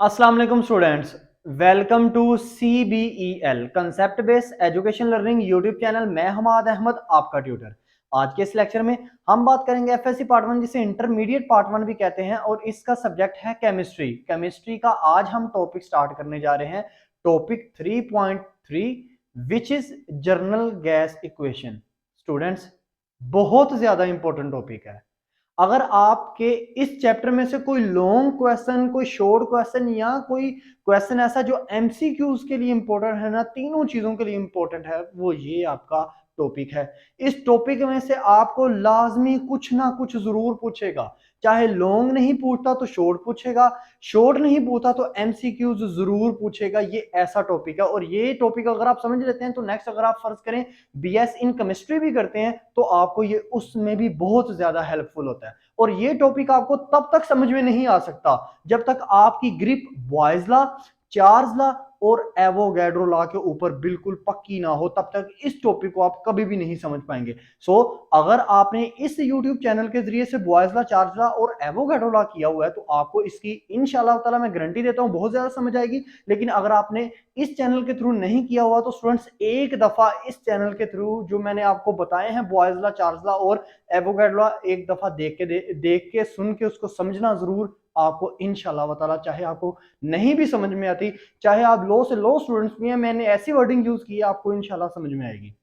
अस्सलाम वालेकुम students, welcome to CBEL concept based education learning YouTube channel. मैं हमाद अहमद आपका ट्यूटर। आज के इस लेक्चर में हम बात करेंगे FSC पार्ट 1 जिसे इंटरमीडिएट पार्ट 1 भी कहते हैं और इसका सब्जेक्ट है केमिस्ट्री। केमिस्ट्री का आज हम टॉपिक स्टार्ट करने जा रहे हैं, topic 3.3 which is journal gas equation. Students, बहुत ज्यादा इंपॉर्टेंट टॉपिक है। अगर आपके इस चैप्टर में से कोई लॉन्ग क्वेश्चन, कोई शॉर्ट क्वेश्चन या कोई क्वेश्चन ऐसा जो MCQs के लिए इंपॉर्टेंट है ना, तीनों चीजों के लिए इंपॉर्टेंट है, वो ये आपका टॉपिक है। इस टॉपिक में से आपको लाजमी कुछ ना कुछ जरूर पूछेगा, चाहे लॉन्ग नहीं पूछता तो शॉर्ट पूछेगा, शॉर्ट नहीं पूछता तो MCQs जरूर पूछेगा। ये ऐसा टॉपिक है और ये टॉपिक अगर आप समझ लेते हैं तो नेक्स्ट अगर आप फर्ज करें BS इन केमिस्ट्री भी करते हैं तो आपको ये उसमें भी बहुत ज्यादा हेल्पफुल होता है। और ये टॉपिक आपको तब तक समझ में नहीं आ सकता जब तक आपकी grip boys law, Charles law और एवोगैड्रो लॉ के ऊपर बिल्कुल पक्की ना हो, तब तक इस टॉपिक को आप कभी भी नहीं समझ पाएंगे। अगर आपने इस YouTube चैनल के जरिए से बॉयज लॉ, चार्ल्स लॉ और एवोगैड्रो लॉ किया हुआ है तो आपको इसकी इंशाल्लाह ताला मैं गारंटी देता हूं बहुत ज्यादा समझ आएगी। लेकिन अगर आपने इस चैनल के थ्रू नहीं किया हुआ तो स्टूडेंट्स, एक दफा इस चैनल के थ्रू जो मैंने आपको बताए हैं बॉयज लॉ, चार्ल्स लॉ और एवोगैड्रो लॉ, एक दफा देख के सुन के उसको समझना जरूर। आपको इंशाल्लाह ताला, चाहे आपको नहीं भी समझ में आती, चाहे आप लो से लो स्टूडेंट्स भी हैं, मैंने ऐसी वर्डिंग यूज की है आपको इंशाल्लाह समझ में आएगी।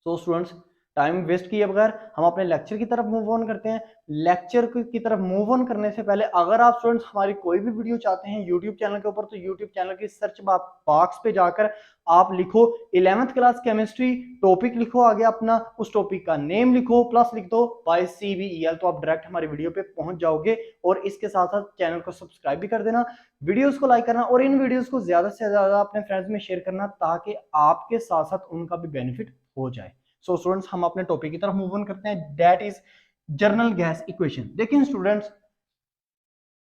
स्टूडेंट्स, टाइम वेस्ट किए बगैर हम अपने लेक्चर की तरफ मूव ऑन करते हैं। लेक्चर की तरफ मूव ऑन करने से पहले अगर आप स्टूडेंट्स हमारी कोई भी वीडियो चाहते हैं यूट्यूब चैनल के ऊपर तो यूट्यूब चैनल की सर्च बॉक्स पे जाकर आप लिखो 11th क्लास केमिस्ट्री, टॉपिक लिखो आगे अपना, उस टॉपिक का नेम लिखो प्लस लिख दो बाय CBEL, तो आप डायरेक्ट हमारी वीडियो पे पहुंच जाओगे। और इसके साथ साथ चैनल को सब्सक्राइब भी कर देना, वीडियोस को लाइक करना और इन वीडियोस को ज्यादा से ज्यादा अपने फ्रेंड्स में शेयर करना ताकि आपके साथ साथ उनका भी बेनिफिट हो जाए। स्टूडेंट्स, हम अपने टॉपिक की तरफ मूव ऑन करते हैं, that is journal gas equation. देखिए स्टूडेंट्स,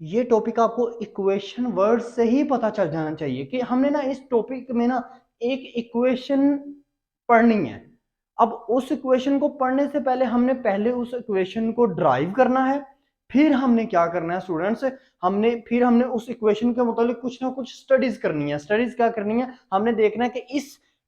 ये टॉपिक आपको इक्वेशन वर्ड से ही पता चल जाना चाहिए कि हमने ना इस टॉपिक में ना एक इक्वेशन पढ़नी है। अब उस इक्वेशन को पढ़ने से पहले हमने पहले उस इक्वेशन को ड्राइव करना है, फिर हमने क्या करना है स्टूडेंट्स, हमने उस इक्वेशन के मुताबिक कुछ ना कुछ स्टडीज करनी है। स्टडीज क्या करनी है, हमने देखना है कि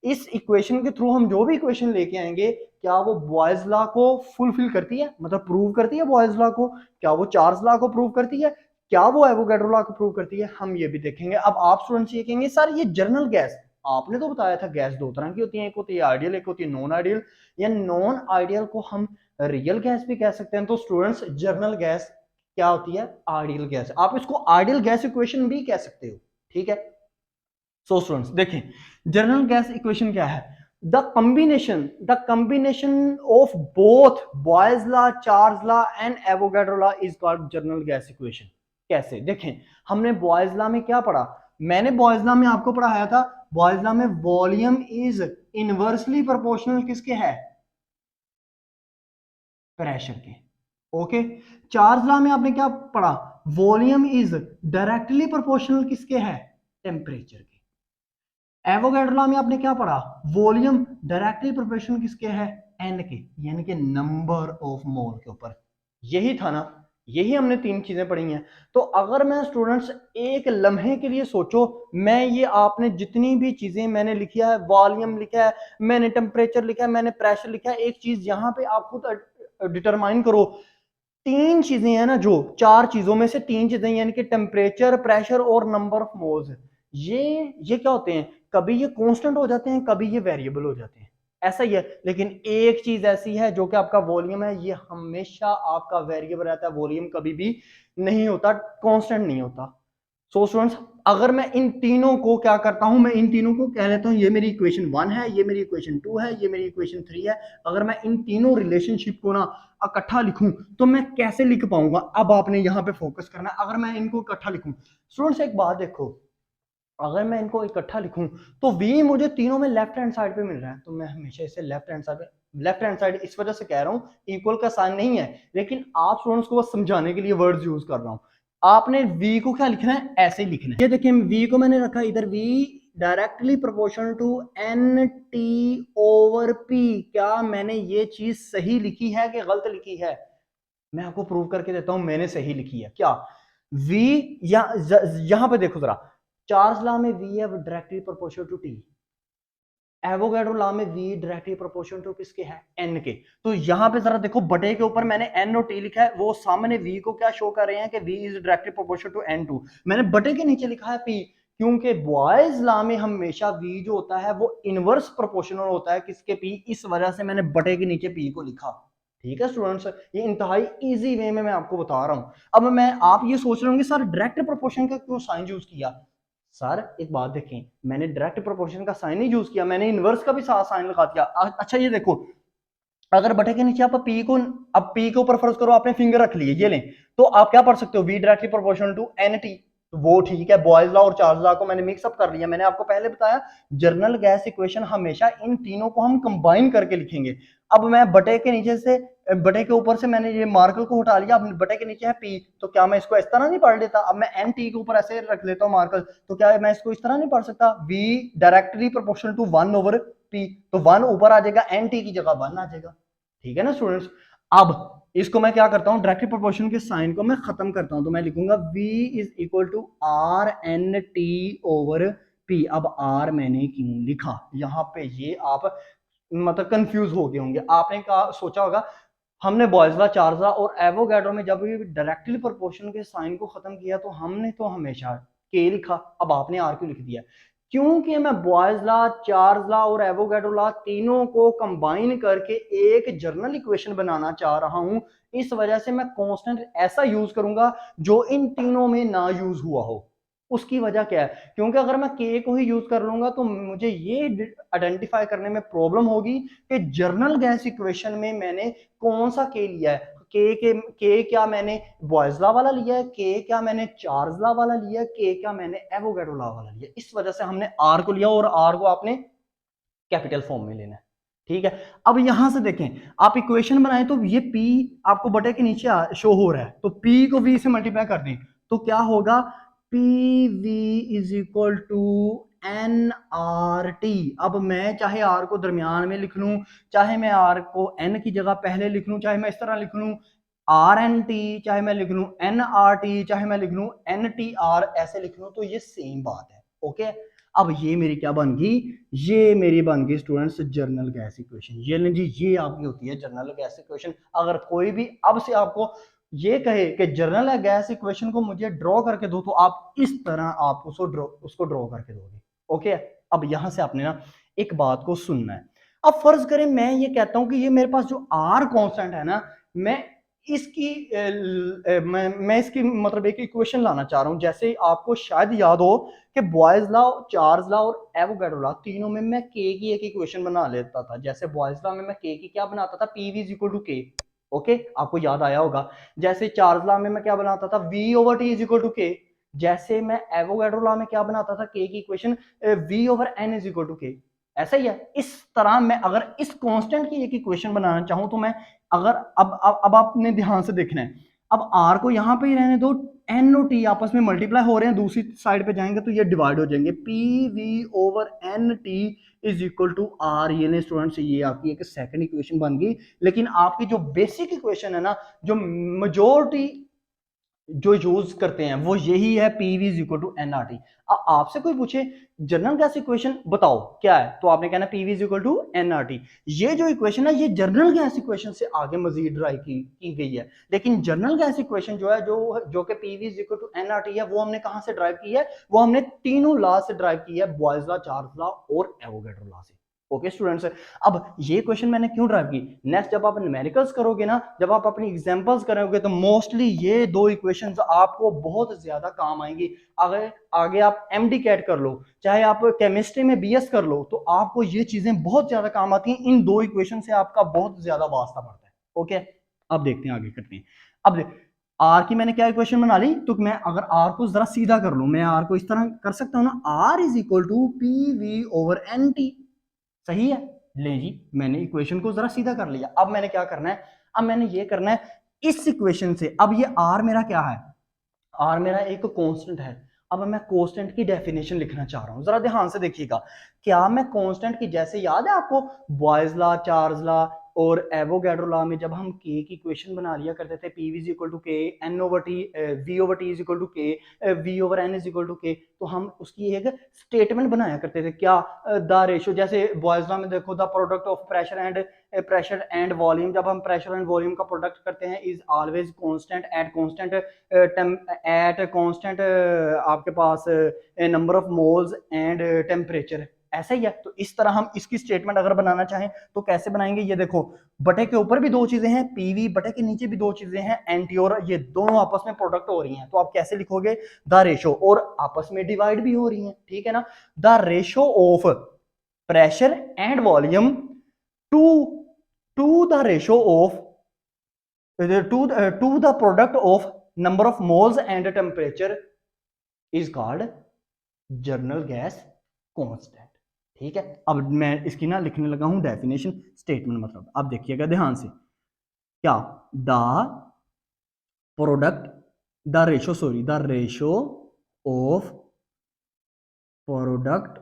इस इक्वेशन के थ्रू हम जो भी इक्वेशन लेके आएंगे क्या वो बॉयज लॉ को फुलफिल करती है, मतलब प्रूव करती है बॉयज लॉ को, क्या वो चार्ल्स लॉ को प्रूव करती है, क्या वो एवोगैड्रो लॉ को प्रूव करती है, हम ये भी देखेंगे। अब आप स्टूडेंट्स ये कहेंगे सर ये जर्नल गैस, आपने तो बताया था गैस दो तरह की होती है, एक होती है आइडियल, एक होती है नॉन आइडियल, या नॉन आइडियल को हम रियल गैस भी कह सकते हैं। तो स्टूडेंट्स, जर्नल गैस क्या होती है, आइडियल गैस, आप इसको आइडियल गैस इक्वेशन भी कह सकते हो, ठीक है। स्टूडेंट्स देखें, जर्नल गैस इक्वेशन क्या है, the combination of both boys law, Charles law and Avogadro law is called general gas equation. कैसे, देखें, हमने बॉयज लॉ में क्या पढ़ा, मैंने बॉयज लॉ में आपको पढ़ाया था, बॉयज लॉ में वॉल्यूम इज इनवर्सली प्रोपोर्शनल किसके है, प्रेशर के। ओके, चार्ल्स लॉ में आपने क्या पढ़ा, वॉल्यूम इज डायरेक्टली प्रोपोर्शनल किसके है, टेम्परेचर के। एवोगैड्रो लॉ में आपने क्या पढ़ा, वॉल्यूम डायरेक्टली प्रोपोर्शनल किसके है, एन के, यानी कि नंबर ऑफ मोल के ऊपर। यही था ना, यही हमने तीन चीजें पढ़ी हैं। तो अगर मैं स्टूडेंट्स एक लम्हे के लिए सोचो, मैं ये आपने जितनी भी चीजें मैंने लिखी है, वॉल्यूम लिखा है, मैंने टेम्परेचर लिखा है, मैंने प्रेशर लिखा है, एक चीज यहां पे आप खुद डिटरमाइन करो, तीन चीजें हैं ना, जो चार चीजों में से तीन चीजें यानी कि टेम्परेचर, प्रेशर और नंबर ऑफ मोल्स, ये क्या होते हैं, कभी ये कांस्टेंट हो जाते हैं, कभी ये वेरिएबल हो जाते हैं, ऐसा ही है। लेकिन एक चीज ऐसी है जो कि आपका वॉल्यूम है, ये हमेशा आपका वेरिएबल रहता है, वॉल्यूम कभी भी नहीं होता, कांस्टेंट नहीं होता। स्टूडेंट्स, अगर मैं इन तीनों को क्या करता हूं, मैं इन तीनों को कह लेता हूं ये मेरी इक्वेशन 1 है, ये मेरी इक्वेशन 2 है, ये मेरी इक्वेशन 3 है। अगर मैं इन तीनों रिलेशनशिप को ना इकट्ठा लिखूं तो मैं कैसे लिख पाऊंगा, अब आपने यहां पे फोकस करना है। अगर मैं इनको इकट्ठा लिखूं स्टूडेंट्स, एक बात देखो, अगर मैं इनको इकट्ठा लिखूं तो v मुझे तीनों में लेफ्ट हैंड साइड पे मिल रहा है, तो मैं हमेशा इसे लेफ्ट हैंड साइड इस वजह से कह रहा हूं, इक्वल का साइन नहीं है, लेकिन आप स्टूडेंट्स को बस समझाने के लिए वर्ड्स यूज कर रहा हूं। आपने v को क्या लिखना है, ऐसे ही लिखना है। ये देखिए, v को मैंने रखा इधर, v directly proportional to N T over P. क्या मैंने ये चीज सही लिखी है कि गलत लिखी है, मैं आपको प्रूव करके देता हूं, मैंने सही लिखी है। क्या, वी यहां पे देखो जरा, चार्ल्स लॉ में वी है directly proportional to T, Avogadro law में v डायरेक्टली प्रोपोर्शनल टू किसके है, n के। तो यहां पे जरा देखो, बटे के ऊपर मैंने n और t लिखा है, वो सामने v को क्या शो कर रहे हैं कि v is directly proportional to n2। मैंने बटे के नीचे लिखा है p, क्योंकि बॉयज लॉ में हमेशा v जो होता है वो इनवर्स प्रोपोर्शनल होता है किसके, p, इस वजह से मैंने बटे के नीचे p को लिखा। ठीक है स्टूडेंट्स, ये इंतहाई इजी वे में मैं आपको बता रहा हूं। अब मैं, आप ये सोच रहे होंगे सर डायरेक्ट प्रोपोर्शन का क्यों साइन यूज किया। सर एक बात देखें, मैंने डायरेक्ट प्रोपोर्शन का साइन नहीं यूज किया, मैंने इनवर्स का भी साइन लगा दिया। अच्छा ये देखो, अगर बटे के नीचे आप पी को, अब पी के ऊपर फर्ज करो आपने फिंगर रख लिए, ये लें, तो आप क्या पढ़ सकते हो, V directly proportional to N T. वो ठीक है, बॉयज लॉ और चार्ल्स लॉ को मैंने मिक्सअप कर लिया। मैंने आपको पहले बताया जर्नल गैस इक्वेशन हमेशा इन तीनों को हम कंबाइन करके लिखेंगे। अब मैं बटे के नीचे से, बटे के ऊपर से मैंने ये मार्कर को हटा लिया, अब बटे के नीचे है पी, तो क्या मैं इसको इस तरह नहीं पढ़ लेता। अब मैं एन टी के ऊपर ऐसे रख लेता हूँ मार्कर, तो क्या मैं इसको इस तरह नहीं पढ़ सकता, V directly proportional to 1 over P, तो 1 ऊपर आ जाएगा, एन टी की जगह 1 आ जाएगा। ठीक है ना स्टूडेंट्स। अब इसको मैं क्या करता हूं, डायरेक्टली प्रोपोर्शन के साइन को मैं खत्म करता हूं, तो मैं लिखूंगा v is equal to R N T over P. अब आर मैंने क्यों लिखा यहां पे, ये आप मतलब कंफ्यूज हो गए होंगे। आपने कहा, सोचा होगा हमने बॉयज लॉ, चार्ल्स लॉ और एवोगैड्रो में जब भी डायरेक्टली प्रोपोर्शन के साइन को खत्म किया तो हमने तो हमेशा के लिखा, अब आपने आर क्यों लिख दिया। क्योंकि मैं बॉयज लॉ, चार्ल्स लॉ और एवोगैड्रो लॉ तीनों को कंबाइन करके एक जर्नल इक्वेशन बनाना चाह रहा हूं, इस वजह से मैं कांस्टेंट ऐसा यूज करूंगा जो इन तीनों में ना यूज हुआ हो। उसकी वजह क्या है, क्योंकि अगर मैं के को ही यूज कर लूंगा तो मुझे ये आइडेंटिफाई करने में प्रॉब्लम होगी कि जर्नल गैस इक्वेशन में मैंने कौन सा के लिया है। के क्या मैंने बॉयज लॉ वाला लिया है, के क्या मैंने चार्ल्स लॉ वाला लिया है, के क्या मैंने एवोगैड्रो लॉ वाला लिया है। इस वजह से हमने आर को लिया, और आर को आपने कैपिटल फॉर्म में लेना है। ठीक है, अब यहां से देखें, आप इक्वेशन बनाए तो ये P आपको बटे के नीचे शो हो रहा है, तो P को V से मल्टीप्लाई कर दें तो क्या होगा, P V is equal to N R T. अब मैं चाहे आर को दरमियान में लिख लूं, चाहे मैं आर को एन की जगह पहले लिख लूं, चाहे मैं इस तरह लिख लूं आर एन टी, चाहे मैं लिख लूं एन आर टी, चाहे मैं लिख लूं एन टी आर, ऐसे लिख लूं, तो ये सेम बात है। ओके, अब ये मेरी क्या बन गई, ये मेरी बन गई स्टूडेंट्स जर्नल गैस इक्वेशन। ये नहीं जी, ये आपकी होती है जर्नल गैस इक्वेशन। अगर कोई भी अब से आपको ये कहे कि जर्नल गैस इक्वेशन को मुझे ड्रॉ करके दो, तो आप इस तरह आप उसको ड्रॉ करके दोगे। ओके, अब यहां से आपने ना एक बात को सुनना है। अब फर्ज करें मैं ये कहता हूं कि ये मेरे पास जो आर कांस्टेंट है ना, मैं इसकी मैं इसकी मतलब एक इक्वेशन लाना चाह रहा हूं। जैसे आपको शायद याद हो कि बॉयज लॉ, चार्ल्स लॉ और एवोगैड्रो लॉ तीनों में मैं के की एक इक्वेशन बना लेता था। जैसे बॉयज लॉ में मैं के की क्या बनाता था, P V is equal to K. Okay, आपको याद आया होगा। जैसे चार्ल्स लॉ में मैं क्या बनाता था, V over T is equal to K. जैसे मैं एवोगैड्रो लॉ में क्या बनाता था, के की equation V over N is equal to K. ऐसा ही है। इस तरह मैं अगर इस कांस्टेंट की एक इक्वेशन बनाना चाहूं तो मैं, अगर अब आपने ध्यान से देखना है, अब आर को यहां पे ही रहने दो, एन और टी आपस में मल्टीप्लाई हो रहे हैं, दूसरी साइड पे जाएंगे तो ये डिवाइड हो जाएंगे, P V over N T is equal to R. ये स्टूडेंट्स, ये आपकी एक सेकंड इक्वेशन बन गई। लेकिन आपकी जो बेसिक इक्वेशन है ना, जो मेजोरिटी जो यूज करते हैं वो यही है, P V is equal to N R T. आपसे कोई पूछे जनरल गैस इक्वेशन बताओ क्या है, तो आपने कहना P V is equal to N R T. ये जो इक्वेशन है ये जनरल गैस इक्वेशन से आगे मजीद ड्राइव की गई है। लेकिन जनरल गैस इक्वेशन जो है, जो कि P V is equal to N R T है, वो हमने कहां से ड्राइव की है, वो हमने तीनों लॉ से ड्राइव की है, बॉयज लॉ, चार्ल्स लॉ और एवोगैड्रो लॉ से। ओके स्टूडेंट्स, अब ये क्वेश्चन मैंने क्यों ड्राइव की, नेक्स्ट जब आप न्यूमेरिकल्स करोगे ना, जब आप अपनी एग्जांपल्स करोगे, तो मोस्टली ये दो इक्वेशंस आपको बहुत ज्यादा काम आएंगी। अगर आगे आप एमडी कैट कर लो, चाहे आप केमिस्ट्री में बीएस कर लो, तो आपको ये चीजें बहुत ज्यादा काम आती हैं। इन दो इक्वेशन से आपका बहुत ज्यादा वास्ता पड़ता है। ओके, अब देखते हैं, आगे करते हैं। अब आर की मैंने क्या इक्वेशन बना ली, तो मैं अगर आर को जरा सीधा कर लूं, मैं आर को इस तरह कर सकता हूं ना, R is equal to P V over N T. सही है, ले जी, मैंने इक्वेशन को जरा सीधा कर लिया। अब मैंने क्या करना है, अब मैंने ये करना है इस इक्वेशन से, अब ये आर मेरा क्या है, आर मेरा एक कांस्टेंट है। अब मैं कांस्टेंट की डेफिनेशन लिखना चाह रहा हूं, जरा ध्यान से देखिएगा। क्या मैं कांस्टेंट की, जैसे याद है आपको बॉयज लॉ, चार्ल्स लॉ, और एवोगैड्रो लॉ में जब हम के की इक्वेशन बना लिया करते थे, P V is equal to K, N over T, V over T is equal to K, V over N is equal to K, तो हम उसकी एक स्टेटमेंट बनाया करते थे क्या, द रेशो, जैसे बॉयज लॉ में देखो the product of pressure and volume, जब हम प्रेशर एंड वॉल्यूम का प्रोडक्ट करते हैं is always constant at constant at constant आपके पास number of moles and temperature, ऐसा ही है। तो इस तरह हम इसकी स्टेटमेंट अगर बनाना चाहें तो कैसे बनाएंगे, ये देखो बटे के ऊपर भी दो चीजें हैं पीवी, बटे के नीचे भी दो चीजें हैं एंटी, और ये दोनों आपस में प्रोडक्ट हो रही हैं, तो आप कैसे लिखोगे, द रेशो, और आपस में डिवाइड भी हो रही हैं, ठीक है ना, the ratio of pressure and volume to to the ratio of to the product of number of moles and temperature is called general gas constant, ठीक है। अब मैं इसकी ना लिखने लगा हूं डेफिनेशन स्टेटमेंट, मतलब अब देखिएगा ध्यान से, क्या, the product, the ratio, sorry, the ratio of product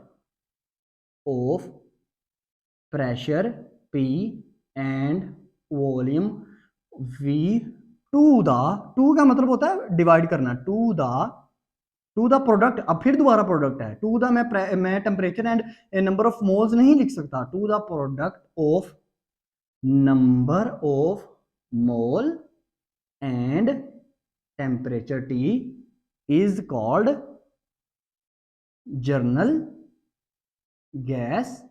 of pressure P and volume V to the, to का मतलब होता है डिवाइड करना, टू द प्रोडक्ट, अब फिर दोबारा प्रोडक्ट है, टू द, मैं temperature and number of moles नहीं लिख सकता, to the product of number of mole and temperature T is called general gas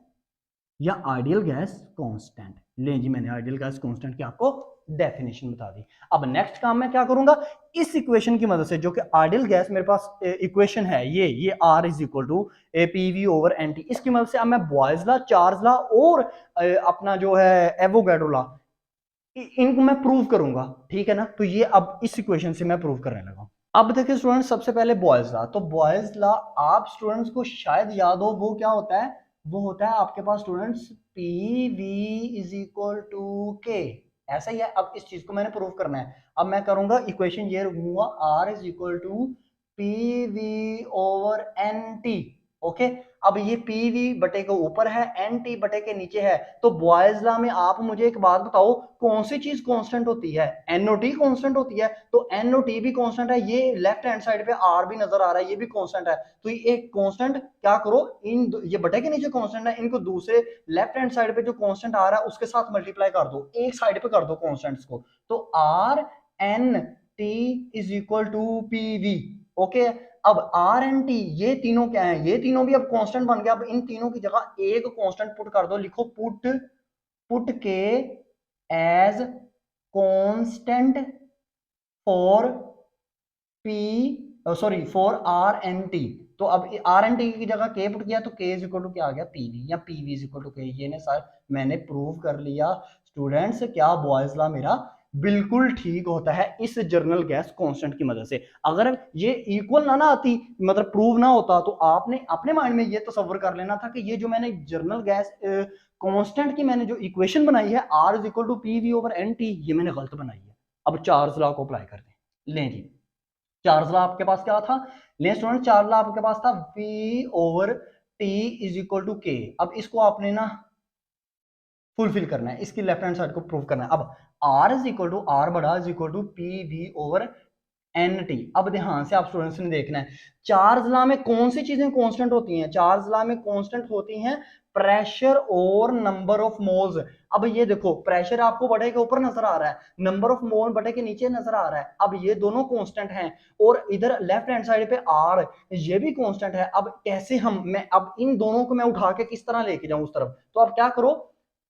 या आइडियल गैस कांस्टेंट। ले जी, मैंने आइडियल गैस कांस्टेंट की आपको डेफिनेशन बता दी। अब नेक्स्ट काम मैं क्या करूंगा, इस इक्वेशन की मदद से, जो कि आइडियल गैस मेरे पास इक्वेशन है, ये R is equal to P V over N T, इसकी मदद से अब मैं बॉयज लॉ, चार्ल्स लॉ और अपना जो है एवोगैड्रो लॉ, इनको मैं प्रूव करूंगा, ठीक है ना। तो ये अब इस इक्वेशन से मैं प्रूव करने लगा। अब देखिए स्टूडेंट, सबसे पहले बॉयज लॉ, तो बॉयज लॉ आप स्टूडेंट्स को शायद याद हो, वो क्या होता है, वो होता है आपके पास students P V is equal to K, ऐसा ही है। अब इस चीज को मैंने प्रूव करना है, अब मैं करूंगा इक्वेशन ये रखूंगा, R is equal to P V over N T, okay. अब ये पी वी बटे के ऊपर है, एन टी बटे के नीचे है, तो बॉयज लॉ में आप मुझे एक बात बताओ, कौन सी चीज कांस्टेंट होती है, एनओटी कांस्टेंट होती है, तो एनओटी भी कांस्टेंट है, ये लेफ्ट हैंड साइड पे आर भी नजर आ रहा है, ये भी कांस्टेंट है, तो ये एक कांस्टेंट क्या करो, इन ये बटे के नीचे कांस्टेंट है, इनको दूसरे लेफ्ट हैंड साइड पे जो कांस्टेंट आ रहा है उसके साथ मल्टीप्लाई कर दो, एक साइड पे कर दो कांस्टेंट्स को, तो R N T is equal to P V, okay. अब आर एन टी ये तीनों क्या है, ये तीनों भी अब कांस्टेंट बन गया, अब इन तीनों की जगह एक कांस्टेंट पुट कर दो, लिखो put put K as constant for P, sorry for R N T, तो अब आर एन टी की जगह के पुट किया, तो के इज इक्वल टू क्या आ गया, पीवी, या पीवी इज इक्वल टू के, ये ने सर मैंने प्रूव कर लिया स्टूडेंट्स, क्या बॉयज लॉ मेरा बिल्कुल ठीक होता है इस जर्नल गैस कांस्टेंट की मदद से। अगर ये इक्वल ना आती, मतलब प्रूव ना होता, तो आपने अपने माइंड में ये तस्वर कर लेना था कि ये जो मैंने जर्नल गैस कांस्टेंट की मैंने जो इक्वेशन बनाई है, R is equal to P V over N T, ये मैंने गलत बनाई है। अब चार्ल्स लॉ को अप्लाई करते हैं, लें जी, चार्ल्स लॉ आपके पास क्या था, ले स्टूडेंट, चार्ल्स लॉ आपके पास था v over t is equal to K, अब इसको आपने ना फुलफिल करना है, इसकी लेफ्ट हैंड साइड को प्रूव करना है। अब r is equal to R बड़ा is equal to P V over N T. अब ध्यान से आप स्टूडेंट्स ने देखना है, चार्ल्स लॉ में कौन सी चीजें कांस्टेंट होती हैं, चार्ल्स लॉ में कांस्टेंट होती हैं प्रेशर और नंबर ऑफ मोल्स। अब ये देखो, प्रेशर आपको बटे के ऊपर नजर आ रहा है, नंबर ऑफ मोल बटे के नीचे नजर आ रहा है, अब ये दोनों कांस्टेंट हैं, और इधर लेफ्ट हैंड साइड पे आर, ये भी कांस्टेंट है। अब कैसे मैं अब इन दोनों को मैं उठा के किस तरह लेके जाऊं उस तरफ, तो आप क्या करो,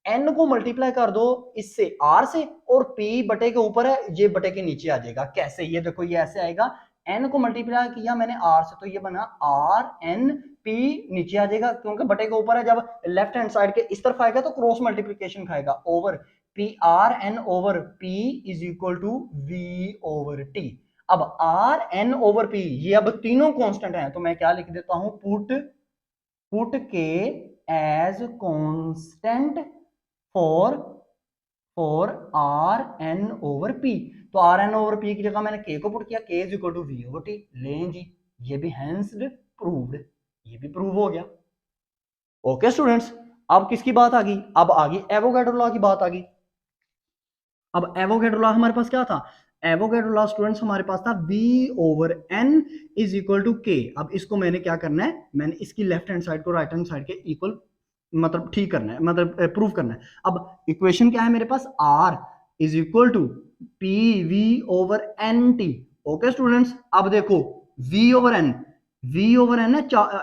एन को मल्टीप्लाई कर दो इससे, आर से, और पी बटे के ऊपर है, ये बटे के नीचे आ जाएगा, कैसे, ये देखो ये ऐसे आएगा, एन को मल्टीप्लाई किया मैंने आर से, तो ये बना आर एन पी, नीचे आ जाएगा क्योंकि बटे के ऊपर है, जब लेफ्ट हैंड साइड के इस तरफ आएगा तो क्रॉस मल्टीप्लीकेशन खाएगा, over P R N over P is equal to V over T. अब आर एन ओवर पी, ये अब तीनों कांस्टेंट हैं, तो मैं क्या लिख देता हूं, put K as constant for R N over P, तो आर एन ओवर पी की जगह मैंने के को पुट किया, K is equal to V over T, लें जी, ये भी हेंस्ड प्रूव्ड, ये भी प्रूव हो गया। ओके स्टूडेंट्स, अब किसकी बात आ गई, अब आ गई एवोगैड्रो लॉ की बात आ गई। अब एवोगैड्रो लॉ हमारे पास क्या था, एवोगैड्रो लॉ स्टूडेंट्स हमारे पास था V over N is equal to K। अब इसको मैंने क्या करना है, मैंने इसकी लेफ्ट हैंड साइड को राइट हैंड साइड के इक्वल मतलब ठीक करना है, मतलब प्रूव करना है। अब इक्वेशन क्या है मेरे पास, R is equal to P V over N T. Okay students, अब देखो V over N, V over N है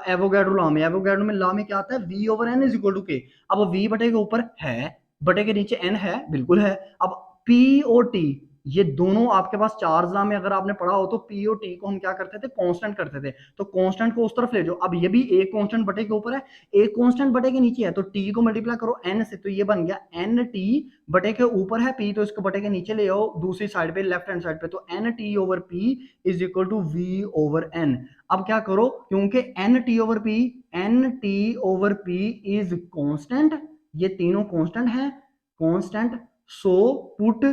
एवोगैड्रो लॉ में, एवोगैड्रो में लॉ में क्या आता है, V over N is equal to K. अब V बटे के ऊपर है, बटे के नीचे n है, बिल्कुल है। अब P और T ये दोनों आपके पास चार्ज लॉ में अगर आपने पढ़ा हो तो P और T को हम क्या करते थे, कांस्टेंट करते थे। तो कांस्टेंट को उस तरफ ले जाओ। अब ये भी एक कांस्टेंट बटे के ऊपर है, एक कांस्टेंट बटे के नीचे है, तो T को मल्टीप्लाई करो n से, तो ये बन गया n T बटे के ऊपर है P, तो इसको बटे के नीचे ले आओ दूसरी साइड पे, लेफ्ट हैंड साइड पे, तो n T over P is equal to V over n। अब क्या करो, क्योंकि n T over P, n T over P is constant, ये तीनों कांस्टेंट है, constant, so put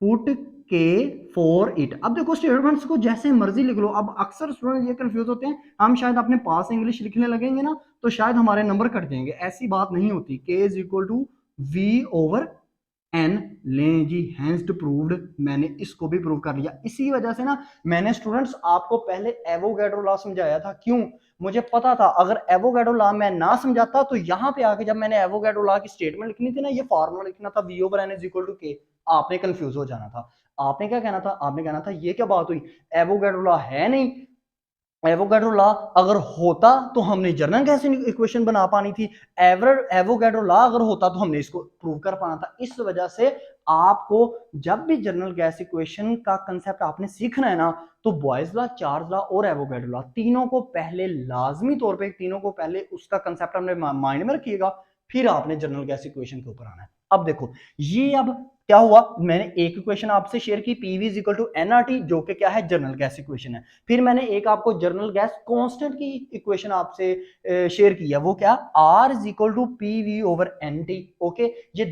put K for it. अब देखो स्टेटमेंट्स को जैसे मर्जी लिख लो। अब अक्सर स्टूडेंट ये कंफ्यूज होते हैं, हम शायद अपने पास इंग्लिश लिखने लगेंगे ना तो शायद हमारे नंबर कट जाएंगे, ऐसी बात नहीं होती। K is equal to V over N, लें जी, हैंस प्रूव्ड, मैंने इसको भी प्रूव कर लिया। इसी वजह से ना मैंने स्टूडेंट्स आपको पहले एवोगैड्रो लॉ समझाया था। क्यों, मुझे पता था अगर एवोगैड्रो लॉ मैं ना समझाता तो यहाँ पे आके जब मैंने एवोगैड्रो लॉ की स्टेटमेंट लिखनी थी ना, ये फार्मूला लिखना था V over N is equal to K, आपने कंफ्यूज हो जाना था। आपने क्या कहना था, आपने कहना था ये क्या बात हुई, एवोगैड्रो लॉ है नहीं। एवोगैड्रो लॉ अगर होता तो हमने जर्नल गैस इक्वेशन बना पानी थी। एवोगैड्रो लॉ अगर होता तो हमने इसको प्रूव कर पाना था। इस वजह से आपको जब भी जर्नल गैस इक्वेशन का कंसेप्ट आपने सीखना है ना, तो बॉयज लॉ, चार्ल्स लॉ और एवोगैड्रो लॉ तीनों को पहले लाजमी तौर पे, तीनों को पहले उसका कंसेप्ट हमने माइंड में रखिएगा, फिर आपने जर्नल गैस इक्वेशन के ऊपर आना है। अब देखो ये अब क्या हुआ, मैंने एक इक्वेशन आपसे शेयर की, PV is equal to NRT, जो कि क्या है, जर्नल गैस इक्वेशन है। फिर मैंने एक आपको जर्नल गैस कांस्टेंट की इक्वेशन आपसे शेयर किया, वो क्या, R is equal to P V over N T. Okay, ये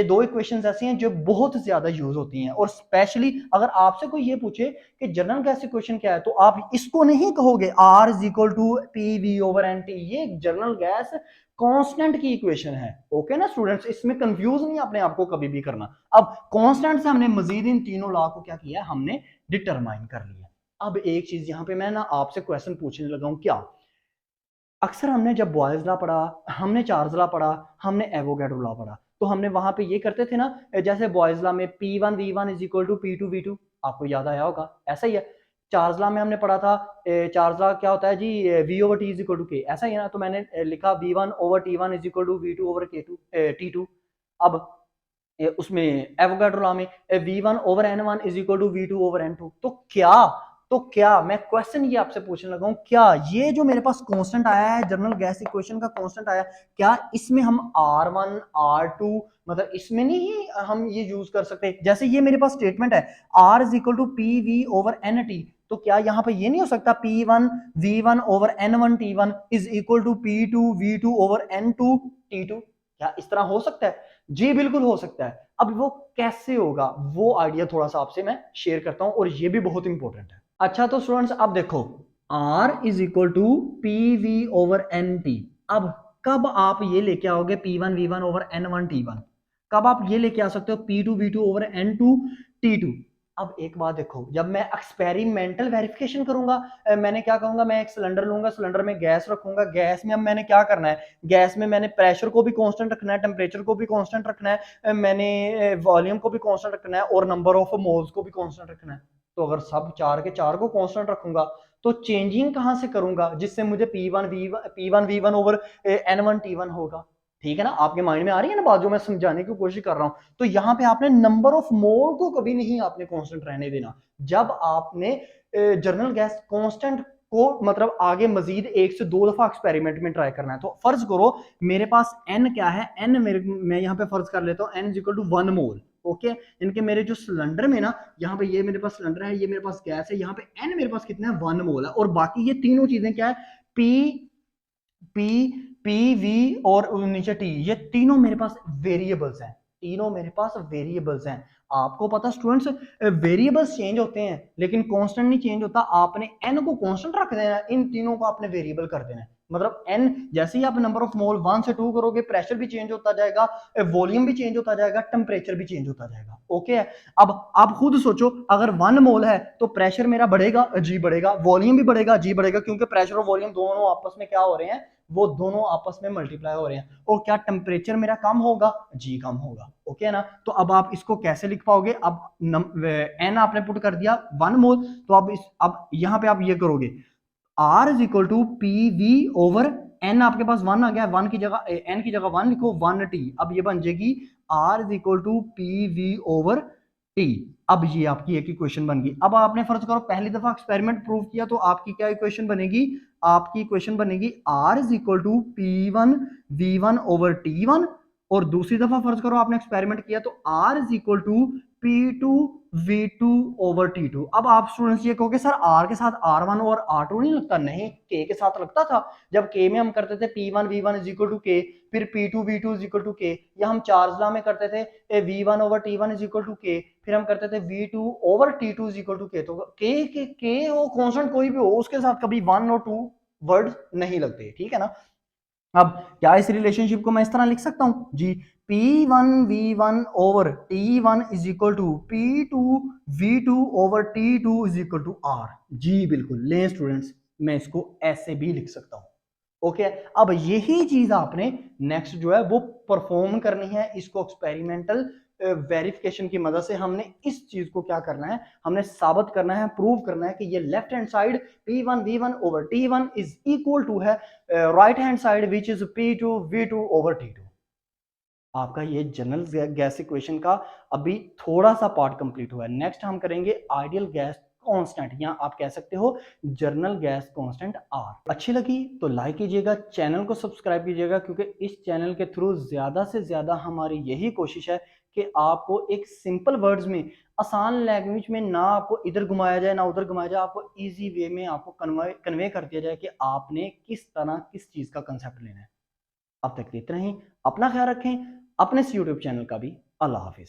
दो इक्वेशंस ऐसी हैं जो बहुत ज्यादा यूज होती हैं, और स्पेशली अगर आपसे कोई ये पूछे कि जर्नल गैस इक्वेशन क्या है, तो आप इसको नहीं कहोगे R is equal to P V over N T, ये जर्नल गैस कांस्टेंट की इक्वेशन है। ओके ना स्टूडेंट्स, इसमें कंफ्यूज नहीं अपने आप को कभी भी करना। अब कांस्टेंट से हमने मजीद इन तीनों लॉ को क्या किया, हमने डिटरमाइन कर लिया। अब एक चीज यहां पे मैं ना आपसे क्वेश्चन पूछने लगा हूं, क्या अक्सर हमने जब बॉयज लॉ पढ़ा, हमने चार्ल्स लॉ पढ़ा, हमने एवोगैड्रो लॉ पढ़ा, तो हमने वहां पे ये करते थे ना, जैसे बॉयज लॉ में P1 V1 is equal to P2 V2, आपको याद आया होगा, ऐसा ही है। चार्ल्स लॉ में हमने पढ़ा था, चार्ल्स लॉ क्या होता है जी, V over T is equal to K, ऐसा ही है ना। तो मैंने लिखा V1 over T1 is equal to V2 over K2 T2। अब उसमें एवोगैड्रो लॉ में V1 over N1 is equal to V2 over N2। तो क्या मैं क्वेश्चन ये आपसे पूछने लगा हूं, क्या ये जो मेरे पास कांस्टेंट आया है, जर्नल गैस इक्वेशन का कांस्टेंट आया, क्या इसमें हम R1 R2 मतलब इसमें नहीं हम ये यूज कर सकते, जैसे ये मेरे पास स्टेटमेंट है R is equal to P V over N T, तो क्या यहाँ पे ये नहीं हो सकता P1 V1 over N1 T1 is equal to P2 V2 over N2 T2, क्या इस तरह हो सकता है? जी बिल्कुल हो सकता है। अब वो कैसे होगा, वो आइडिया थोड़ा सा आपसे मैं शेयर करता हूं, और ये भी बहुत इंपॉर्टेंट है। अच्छा तो स्टूडेंट्स अब देखो, R is equal to P V over N T. अब कब आप ये लेके आओगे P1 V1 over N1 T1, कब आप ये लेके आ सकते हो P2 V2 over N2 T2? अब एक बात देखो, जब मैं एक्सपेरिमेंटल वेरिफिकेशन करूंगा, मैंने क्या कहूंगा, मैं एक सिलेंडर लूंगा, सिलेंडर में गैस रखूंगा, गैस में अब मैंने क्या करना है, गैस में मैंने प्रेशर को भी कांस्टेंट रखना है, टेम्परेचर को भी कांस्टेंट रखना है, मैंने वॉल्यूम को भी कांस्टेंट रखना है, और नंबर ऑफ मोल्स को भी कांस्टेंट रखना है। तो अगर सब चार के चार को कांस्टेंट रखूंगा तो चेंजिंग कहां से करूंगा, जिससे मुझे P1 V1 over N1 T1 होगा। ठीक है ना, आपके माइंड में आ रही है ना बात जो मैं समझाने की कोशिश कर रहा हूं। तो यहाँ पे आपने नंबर ऑफ मोल को कभी नहीं आपने कांस्टेंट रहने देना। जब आपने जर्नल गैस कांस्टेंट को मतलब आगे मजीद एक से दो दफा एक्सपेरिमेंट में ट्राई करना है, तो फर्ज करो मेरे पास n क्या है, n मैं यहाँ पे फर्ज कर लेता हूँ n is equal to 1 mole. Okay, इनके मेरे जो सिलेंडर में ना, यहाँ पे ये मेरे पास सिलेंडर है, ये मेरे पास गैस है, यहाँ पे n मेरे पास कितना है, 1 मोल है, और बाकी ये तीनों चीजें क्या है, p पी पी वी और नीचे टी, ये तीनों मेरे पास वेरिएबल्स हैं, तीनों मेरे पास वेरिएबल्स हैं। आपको पता स्टूडेंट्स, वेरिएबल्स चेंज होते हैं लेकिन कांस्टेंट नहीं चेंज होता। आपने n को कांस्टेंट रख देना है, इन तीनों को आपने वेरिएबल कर देना है। मतलब n, जैसे ही आप नंबर ऑफ मोल 1 से 2 करोगे, प्रेशर भी चेंज होता जाएगा, वॉल्यूम भी चेंज होता जाएगा, टेम्परेचर भी चेंज होता जाएगा। ओके है। अब आप खुद सोचो, अगर 1 मोल है तो प्रेशर मेरा बढ़ेगा, जी बढ़ेगा, वॉल्यूम भी बढ़ेगा, जी बढ़ेगा, क्योंकि प्रेशर और वॉल्यूम दोनों आपस में क्या हो रहे हैं, वो दोनों आपस में मल्टीप्लाई हो रहे हैं। और क्या टेम्परेचर मेरा कम होगा, जी कम होगा। ओके है ना। तो अब आप इसको कैसे लिख पाओगे, अब एन आपने पुट कर दिया 1 मोल, तो अब यहां पे आप ये करोगे, R is equal to P V over N, आपके पास 1 आ गया, 1 की जगह एन की जगह 1 लिखो, 1T। अब ये बन जाएगी R is equal to P V over T. अब ये आपकी एक इक्वेशन बन गई। अब आपने फर्ज करो पहली दफा एक्सपेरिमेंट प्रूव किया, तो आपकी क्या इक्वेशन बनेगी, आपकी इक्वेशन बनेगी R is equal to P one V one over T one. और दूसरी दफा फर्ज करो आपने एक्सपेरिमेंट किया, तो R is equal to P two v2 over t2। अब आप स्टूडेंट्स ये कहोगे सर r के साथ r1 और r2 नहीं लगता, नहीं k के साथ लगता था। जब k में हम करते थे p1 v1 is equal to k, फिर p2 v2 is equal to k, या हम चार्ज लॉ में करते थे v1 over t1 is equal to k, फिर हम करते थे v2 over t2 is equal to k। तो k हो कांस्टेंट कोई भी हो, उसके साथ कभी 1 और 2 वर्ड नहीं लगते, ठीक है ना। अब क्या इस रिलेशनशिप को मैं इस तरह लिख सकता हूं जी, P1V1 over T1 is equal to P2V2 over T2 is equal to R। जी बिल्कुल, ले स्टूडेंट्स, मैं इसको ऐसे भी लिख सकता हूं। ओके, अब यही चीज आपने नेक्स्ट जो है वो परफॉर्म करनी है। इसको एक्सपेरिमेंटल वेरिफिकेशन की मदद से हमने इस चीज को क्या करना है, हमने साबित करना है, प्रूव करना है कि ये left hand side P1V1 over T1 is equal to है right hand side which is P2V2 over T2। आपका ये जनरल गैस इक्वेशन का अभी थोड़ा सा पार्ट कंप्लीट हुआ है। नेक्स्ट हम करेंगे आइडियल गैस कांस्टेंट, या आप कह सकते हो जर्नल गैस कांस्टेंट आर। अच्छी लगी तो लाइक कीजिएगा, चैनल को सब्सक्राइब कीजिएगा, क्योंकि इस चैनल के थ्रू ज्यादा से ज्यादा हमारी यही कोशिश है कि आपको एक सिंपल वर्ड्स में, आसान लैंग्वेज में, ना आपको इधर घुमाया जाए ना उधर घुमाया जाए, आपको इजी वे में आपको कन्वे कर दिया जाए कि आपने किस तरह किस चीज का कंसेप्ट लेना है। अब तक इतना ही, अपना ख्याल रखें, अपने यूट्यूब चैनल का भी। अल्लाह हाफिज।